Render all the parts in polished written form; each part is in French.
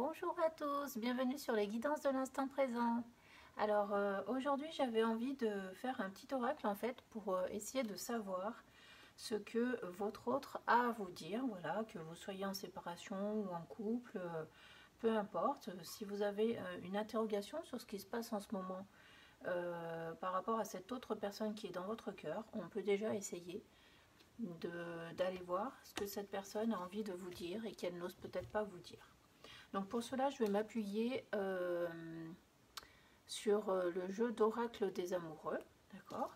Bonjour à tous, bienvenue sur les guidances de l'instant présent. Alors aujourd'hui j'avais envie de faire un petit oracle en fait pour essayer de savoir ce que votre autre a à vous dire, voilà, que vous soyez en séparation ou en couple, peu importe. Si vous avez une interrogation sur ce qui se passe en ce moment par rapport à cette autre personne qui est dans votre cœur, on peut déjà essayer d'aller voir ce que cette personne a envie de vous dire et qu'elle n'ose peut-être pas vous dire. Donc pour cela, je vais m'appuyer sur le jeu d'oracle des amoureux, d'accord?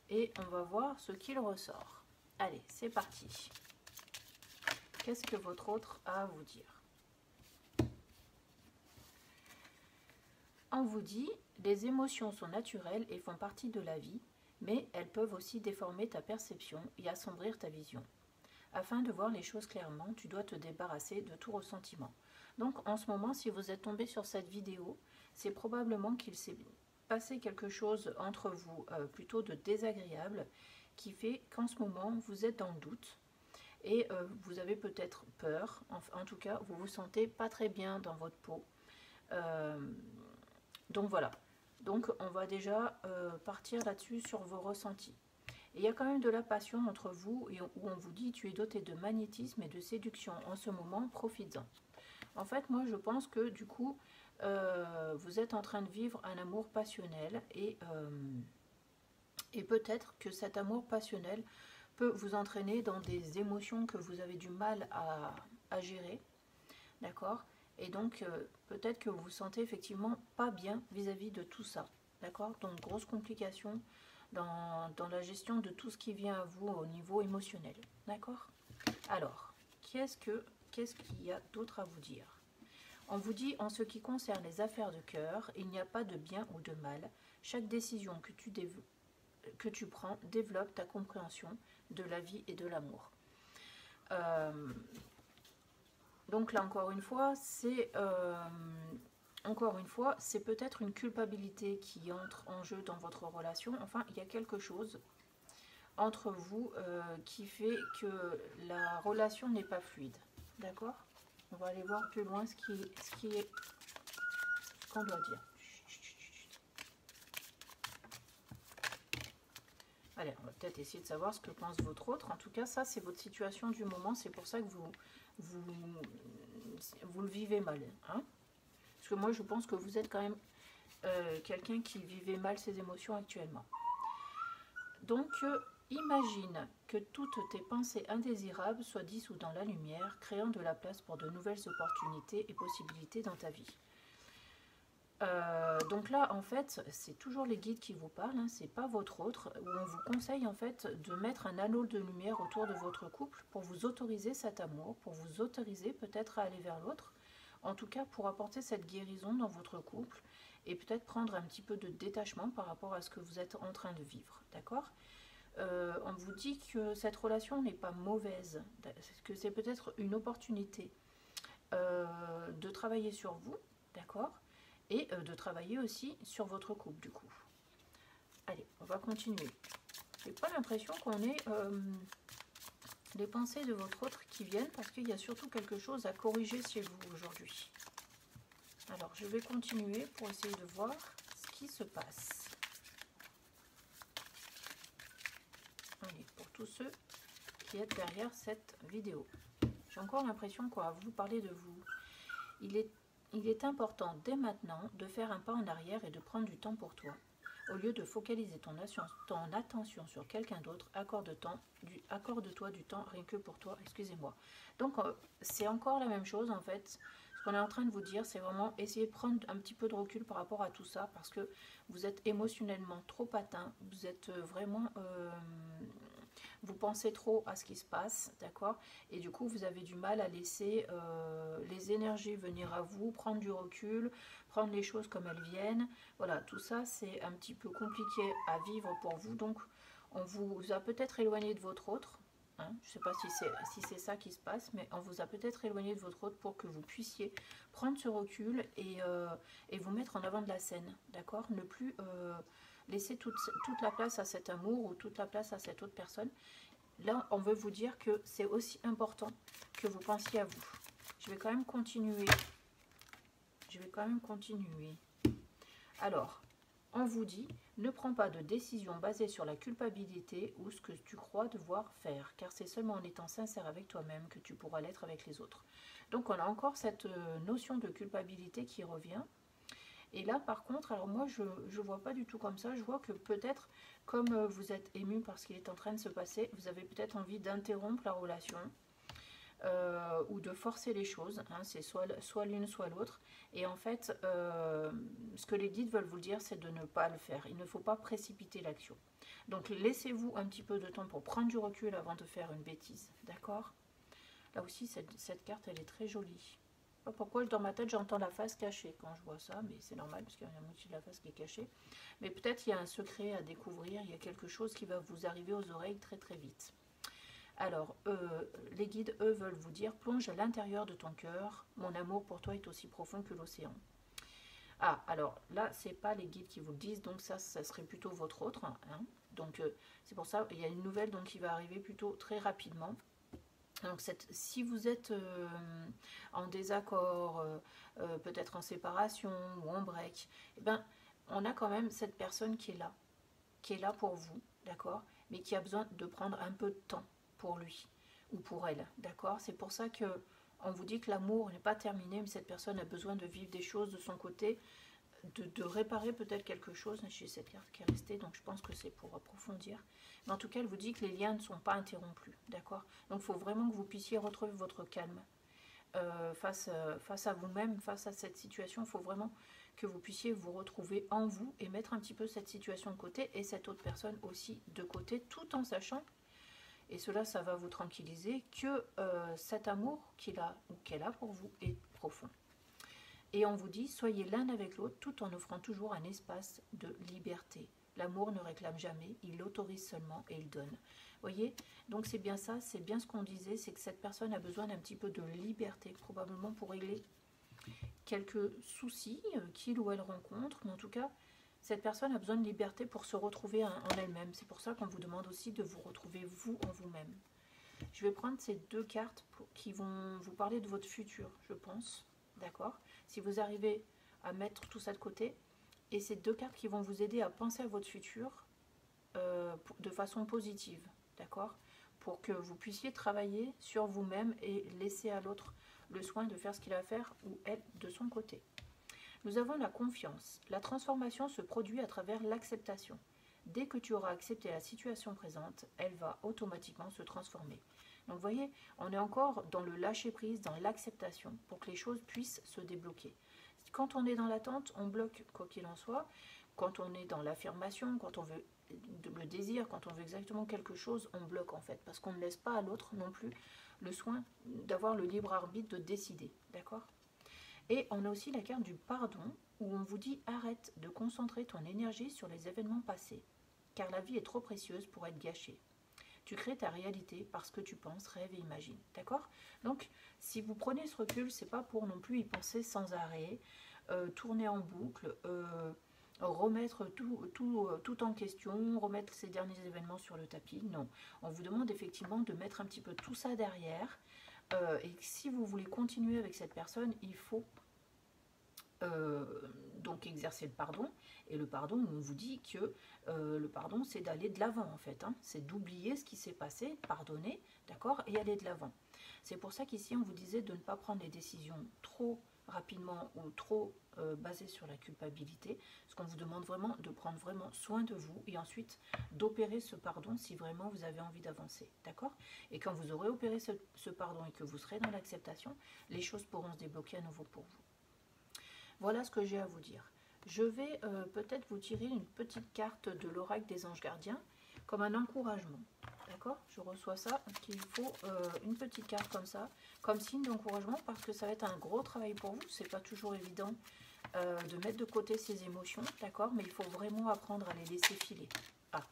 Et on va voir ce qu'il ressort. Allez, c'est parti. Qu'est-ce que votre autre a à vous dire? On vous dit, les émotions sont naturelles et font partie de la vie, mais elles peuvent aussi déformer ta perception et assombrir ta vision. Afin de voir les choses clairement, tu dois te débarrasser de tout ressentiment. Donc en ce moment, si vous êtes tombé sur cette vidéo, c'est probablement qu'il s'est passé quelque chose entre vous plutôt de désagréable qui fait qu'en ce moment, vous êtes dans le doute et vous avez peut-être peur. En tout cas, vous vous sentez pas très bien dans votre peau. Donc voilà. Donc on va déjà partir là-dessus sur vos ressentis. Et il y a quand même de la passion entre vous et où on vous dit tu es doté de magnétisme et de séduction. En ce moment, profites-en. En fait, moi je pense que du coup, vous êtes en train de vivre un amour passionnel et peut-être que cet amour passionnel peut vous entraîner dans des émotions que vous avez du mal à gérer. D'accord? Et donc, peut-être que vous vous sentez effectivement pas bien vis-à-vis de tout ça. D'accord? Donc, grosse complication dans la gestion de tout ce qui vient à vous au niveau émotionnel. D'accord? Alors, qu'est-ce qu'il y a d'autre à vous dire? On vous dit, en ce qui concerne les affaires de cœur, il n'y a pas de bien ou de mal. Chaque décision que tu prends développe ta compréhension de la vie et de l'amour. Donc là, encore une fois, c'est peut-être une culpabilité qui entre en jeu dans votre relation. Enfin, il y a quelque chose entre vous qui fait que la relation n'est pas fluide. D'accord? On va aller voir plus loin ce qu'on doit dire. Allez, on va peut-être essayer de savoir ce que pense votre autre. En tout cas, ça, c'est votre situation du moment. C'est pour ça que vous le vivez mal. Hein? Parce que moi, je pense que vous êtes quand même quelqu'un qui vivait mal ses émotions actuellement. Donc, imagine que toutes tes pensées indésirables soient dissoutes dans la lumière, créant de la place pour de nouvelles opportunités et possibilités dans ta vie. Donc là, en fait, c'est toujours les guides qui vous parlent, hein, c'est pas votre autre, où on vous conseille en fait de mettre un anneau de lumière autour de votre couple pour vous autoriser cet amour, pour vous autoriser peut-être à aller vers l'autre, en tout cas pour apporter cette guérison dans votre couple et peut-être prendre un petit peu de détachement par rapport à ce que vous êtes en train de vivre, d'accord? On vous dit que cette relation n'est pas mauvaise, que c'est peut-être une opportunité de travailler sur vous, d'accord? Et de travailler aussi sur votre couple du coup. Allez, on va continuer. J'ai pas l'impression qu'on ait les pensées de votre autre qui viennent parce qu'il y a surtout quelque chose à corriger chez vous aujourd'hui. Alors, je vais continuer pour essayer de voir ce qui se passe. Allez, pour tous ceux qui êtes derrière cette vidéo. J'ai encore l'impression qu'on va vous parler de vous. Il est important dès maintenant de faire un pas en arrière et de prendre du temps pour toi. Au lieu de focaliser ton attention sur quelqu'un d'autre, accorde-toi du temps rien que pour toi, excusez-moi. Donc c'est encore la même chose en fait. Ce qu'on est en train de vous dire, c'est vraiment essayer de prendre un petit peu de recul par rapport à tout ça parce que vous êtes émotionnellement trop atteint, vous êtes vraiment... vous pensez trop à ce qui se passe, d'accord? Et du coup, vous avez du mal à laisser les énergies venir à vous, prendre du recul, prendre les choses comme elles viennent. Voilà, tout ça, c'est un petit peu compliqué à vivre pour vous. Donc, on vous a peut-être éloigné de votre autre. Hein, je ne sais pas si c'est ça qui se passe, mais on vous a peut-être éloigné de votre autre pour que vous puissiez prendre ce recul et vous mettre en avant de la scène, d'accord? Ne plus... laisser toute la place à cet amour ou toute la place à cette autre personne. Là, on veut vous dire que c'est aussi important que vous pensiez à vous. Je vais quand même continuer je vais quand même continuer. Alors, on vous dit, ne prends pas de décision basée sur la culpabilité ou ce que tu crois devoir faire, car c'est seulement en étant sincère avec toi-même que tu pourras l'être avec les autres. Donc on a encore cette notion de culpabilité qui revient. Et là par contre, alors moi je ne vois pas du tout comme ça, je vois que peut-être comme vous êtes ému par ce qu'il est en train de se passer, vous avez peut-être envie d'interrompre la relation. Ou de forcer les choses, hein, c'est soit l'une soit l'autre, et en fait ce que les guides veulent vous dire, c'est de ne pas le faire, il ne faut pas précipiter l'action, donc laissez-vous un petit peu de temps pour prendre du recul avant de faire une bêtise, d'accord? Là aussi cette carte elle est très jolie. Je sais pas pourquoi dans ma tête j'entends la face cachée quand je vois ça, mais c'est normal parce qu'il y a la moitié de la face qui est cachée, mais peut-être il y a un secret à découvrir, il y a quelque chose qui va vous arriver aux oreilles très très vite. Alors, les guides, eux, veulent vous dire, plonge à l'intérieur de ton cœur, mon amour pour toi est aussi profond que l'océan. Ah, alors là, c'est pas les guides qui vous le disent, donc ça serait plutôt votre autre. Hein. Donc, c'est pour ça, il y a une nouvelle donc, qui va arriver plutôt très rapidement. Donc, si vous êtes en désaccord, peut-être en séparation ou en break, eh ben, on a quand même cette personne qui est là pour vous, d'accord, mais qui a besoin de prendre un peu de temps pour lui ou pour elle, d'accord? C'est pour ça que on vous dit que l'amour n'est pas terminé, mais cette personne a besoin de vivre des choses de son côté, de réparer peut-être quelque chose. J'ai cette carte qui est restée, donc je pense que c'est pour approfondir. Mais en tout cas, elle vous dit que les liens ne sont pas interrompus, d'accord? Donc il faut vraiment que vous puissiez retrouver votre calme face à vous-même, face à cette situation. Il faut vraiment que vous puissiez vous retrouver en vous et mettre un petit peu cette situation de côté et cette autre personne aussi de côté, tout en sachant, et cela, ça va vous tranquilliser, que cet amour qu'il a ou qu'elle a pour vous est profond. Et on vous dit, soyez l'un avec l'autre tout en offrant toujours un espace de liberté. L'amour ne réclame jamais, il l'autorise seulement et il donne. Vous voyez, donc c'est bien ça, c'est bien ce qu'on disait, c'est que cette personne a besoin d'un petit peu de liberté, probablement pour régler quelques soucis qu'il ou elle rencontre, mais en tout cas, cette personne a besoin de liberté pour se retrouver en elle-même. C'est pour ça qu'on vous demande aussi de vous retrouver vous en vous-même. Je vais prendre ces deux cartes qui vont vous parler de votre futur, je pense. D'accord? Si vous arrivez à mettre tout ça de côté, et ces deux cartes qui vont vous aider à penser à votre futur de façon positive. D'accord? Pour que vous puissiez travailler sur vous-même et laisser à l'autre le soin de faire ce qu'il a à faire ou elle de son côté. Nous avons la confiance. La transformation se produit à travers l'acceptation. Dès que tu auras accepté la situation présente, elle va automatiquement se transformer. Donc vous voyez, on est encore dans le lâcher-prise, dans l'acceptation, pour que les choses puissent se débloquer. Quand on est dans l'attente, on bloque quoi qu'il en soit. Quand on est dans l'affirmation, quand on veut le désir, quand on veut exactement quelque chose, on bloque en fait, parce qu'on ne laisse pas à l'autre non plus le soin d'avoir le libre arbitre de décider. D'accord ? Et on a aussi la carte du pardon, où on vous dit arrête de concentrer ton énergie sur les événements passés, car la vie est trop précieuse pour être gâchée. Tu crées ta réalité parce que tu penses, rêves et imagines. D'accord? Donc, si vous prenez ce recul, c'est pas pour non plus y penser sans arrêt, tourner en boucle, remettre tout en question, remettre ces derniers événements sur le tapis. Non, on vous demande effectivement de mettre un petit peu tout ça derrière. Et si vous voulez continuer avec cette personne, il faut donc exercer le pardon. Et le pardon, on vous dit que le pardon, c'est d'aller de l'avant en fait. Hein. C'est d'oublier ce qui s'est passé, pardonner, d'accord, et aller de l'avant. C'est pour ça qu'ici, on vous disait de ne pas prendre les décisions trop rapidement ou trop basées sur la culpabilité. Parce qu'on vous demande vraiment de prendre vraiment soin de vous et ensuite d'opérer ce pardon si vraiment vous avez envie d'avancer. D'accord? Et quand vous aurez opéré ce pardon et que vous serez dans l'acceptation, les choses pourront se débloquer à nouveau pour vous. Voilà ce que j'ai à vous dire. Je vais peut-être vous tirer une petite carte de l'oracle des anges gardiens comme un encouragement. D'accord? Je reçois ça, qu'il faut une petite carte comme ça, comme signe d'encouragement, parce que ça va être un gros travail pour vous. C'est pas toujours évident de mettre de côté ses émotions, d'accord? Mais il faut vraiment apprendre à les laisser filer. Ah,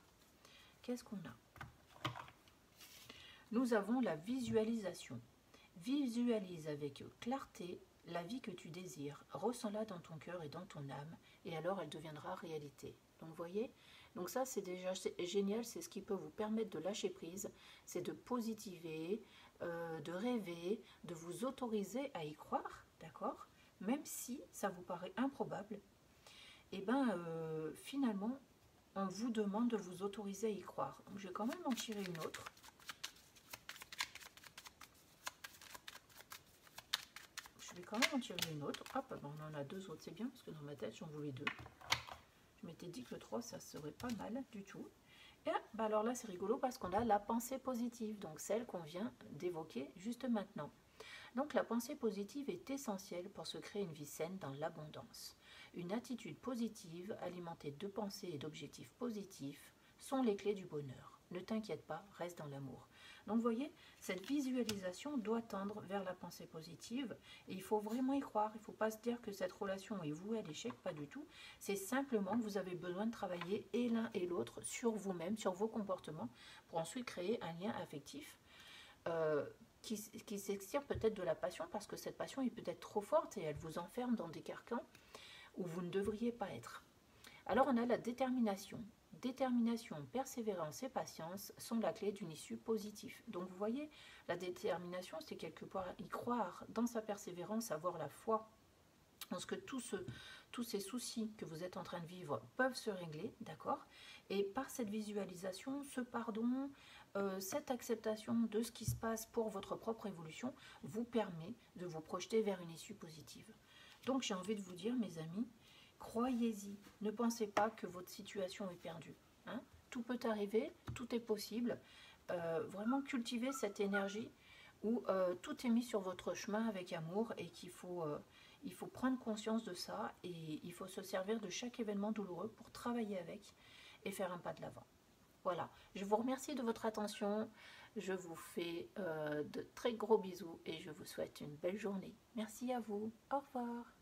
qu'est-ce qu'on a? Nous avons la visualisation. Visualise avec clarté la vie que tu désires, ressens-la dans ton cœur et dans ton âme, et alors elle deviendra réalité. Donc vous voyez, donc ça c'est déjà génial, c'est ce qui peut vous permettre de lâcher prise, c'est de positiver, de rêver, de vous autoriser à y croire, d'accord? même si ça vous paraît improbable, et finalement, on vous demande de vous autoriser à y croire. Donc, je vais quand même en tirer une autre. Je vais quand même en tirer une autre. Hop, on en a deux autres, c'est bien, parce que dans ma tête, j'en voulais deux. Je m'étais dit que le 3, ça serait pas mal du tout. Et alors là, c'est rigolo parce qu'on a la pensée positive, donc celle qu'on vient d'évoquer juste maintenant. Donc la pensée positive est essentielle pour se créer une vie saine dans l'abondance. Une attitude positive, alimentée de pensées et d'objectifs positifs, sont les clés du bonheur. Ne t'inquiète pas, reste dans l'amour. Donc vous voyez, cette visualisation doit tendre vers la pensée positive et il faut vraiment y croire. Il ne faut pas se dire que cette relation est vouée à l'échec, pas du tout. C'est simplement que vous avez besoin de travailler et l'un et l'autre sur vous-même, sur vos comportements, pour ensuite créer un lien affectif qui s'extire peut-être de la passion, parce que cette passion est peut-être trop forte et elle vous enferme dans des carcans où vous ne devriez pas être. Alors on a la détermination. Détermination, persévérance et patience sont la clé d'une issue positive. Donc vous voyez, la détermination, c'est quelque part y croire dans sa persévérance, avoir la foi en ce que tous ces soucis que vous êtes en train de vivre peuvent se régler, d'accord? Et par cette visualisation, ce pardon, cette acceptation de ce qui se passe pour votre propre évolution vous permet de vous projeter vers une issue positive. Donc j'ai envie de vous dire, mes amis, croyez-y, ne pensez pas que votre situation est perdue. Hein? Tout peut arriver, tout est possible. Vraiment cultivez cette énergie où tout est mis sur votre chemin avec amour et qu'il faut, il faut prendre conscience de ça et il faut se servir de chaque événement douloureux pour travailler avec et faire un pas de l'avant. Voilà, je vous remercie de votre attention, je vous fais de très gros bisous et je vous souhaite une belle journée. Merci à vous, au revoir.